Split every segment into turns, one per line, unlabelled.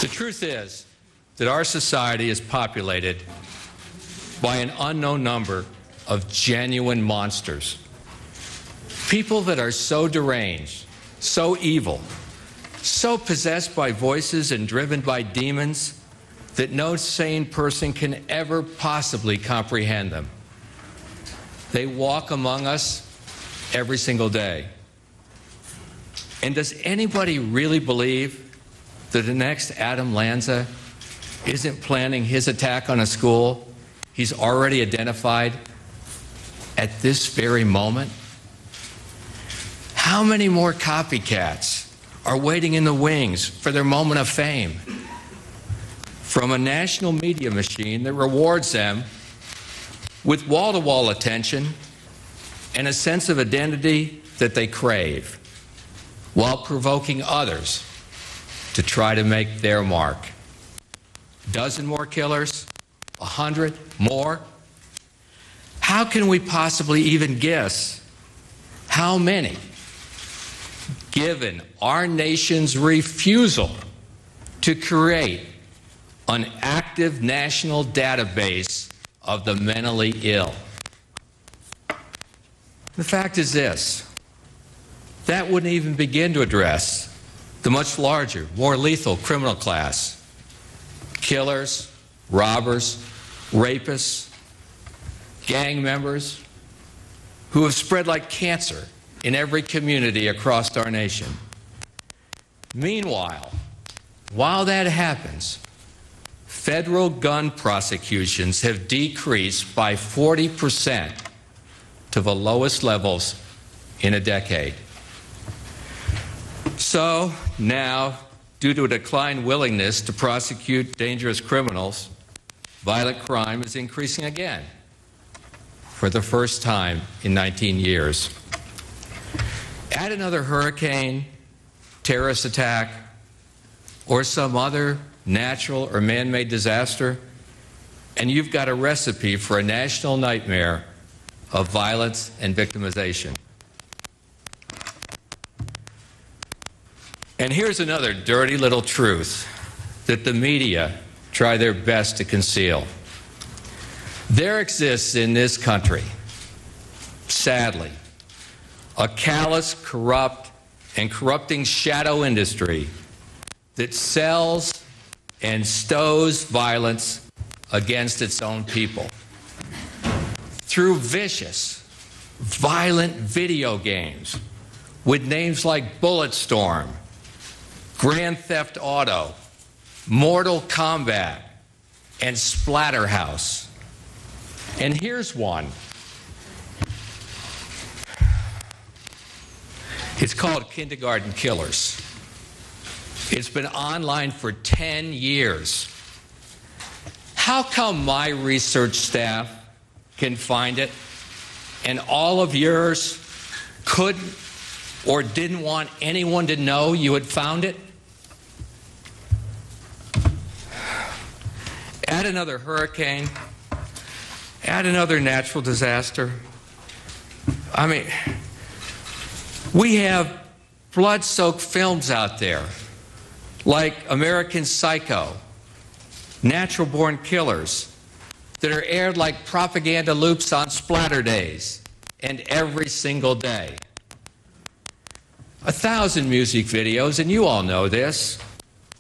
The truth is that our society is populated by an unknown number of genuine monsters. People that are so deranged, so evil, so possessed by voices and driven by demons that no sane person can ever possibly comprehend them. They walk among us every single day. And does anybody really believe that the next Adam Lanza isn't planning his attack on a school he's already identified at this very moment? How many more copycats are waiting in the wings for their moment of fame from a national media machine that rewards them with wall-to-wall attention and a sense of identity that they crave, while provoking others to try to make their mark? A dozen more killers? 100 more? How can we possibly even guess how many, given our nation's refusal to create an active national database of the mentally ill? The fact is this: that wouldn't even begin to address the much larger, more lethal criminal class. Killers, robbers, rapists, gang members who have spread like cancer in every community across our nation. Meanwhile, while that happens, federal gun prosecutions have decreased by 40% to the lowest levels in a decade. So now, due to a declined willingness to prosecute dangerous criminals, violent crime is increasing again for the first time in 19 years. Add another hurricane, terrorist attack, or some other natural or man-made disaster, and you've got a recipe for a national nightmare of violence and victimization. And here's another dirty little truth that the media try their best to conceal. There exists in this country, sadly, a callous, corrupt, and corrupting shadow industry that sells and stows violence against its own people through vicious, violent video games with names like Bulletstorm, Grand Theft Auto, Mortal Kombat, and Splatterhouse. And here's one. It's called Kindergarten Killers. It's been online for 10 years. How come my research staff can find it and all of yours couldn't or didn't want anyone to know you had found it? Add another hurricane, add another natural disaster. I mean, we have blood-soaked films out there like American Psycho, Natural Born Killers, that are aired like propaganda loops on splatter days and every single day. 1,000 music videos, and you all know this,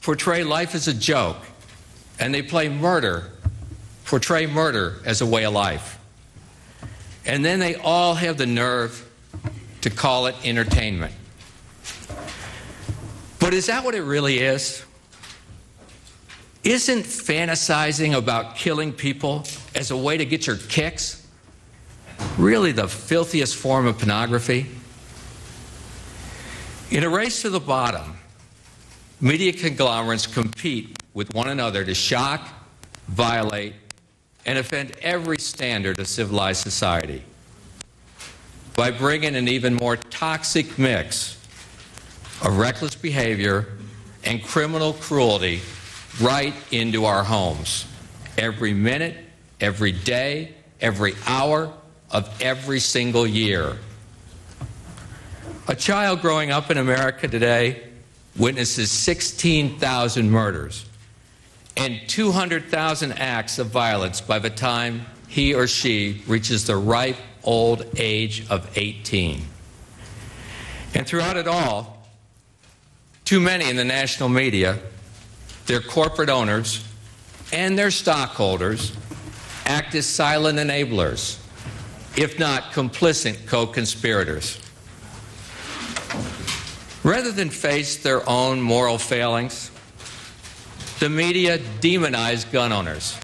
portray life as a joke, and they portray murder as a way of life. And then they all have the nerve to call it entertainment. But is that what it really is? Isn't fantasizing about killing people as a way to get your kicks really the filthiest form of pornography? In a race to the bottom, media conglomerates compete with one another to shock, violate, and offend every standard of civilized society by bringing an even more toxic mix of reckless behavior and criminal cruelty right into our homes every minute, every day, every hour of every single year. A child growing up in America today witnesses 16,000 murders and 200,000 acts of violence by the time he or she reaches the ripe old age of 18. And throughout it all, too many in the national media, their corporate owners, and their stockholders act as silent enablers, if not complicit co-conspirators. Rather than face their own moral failings, the media demonize gun owners.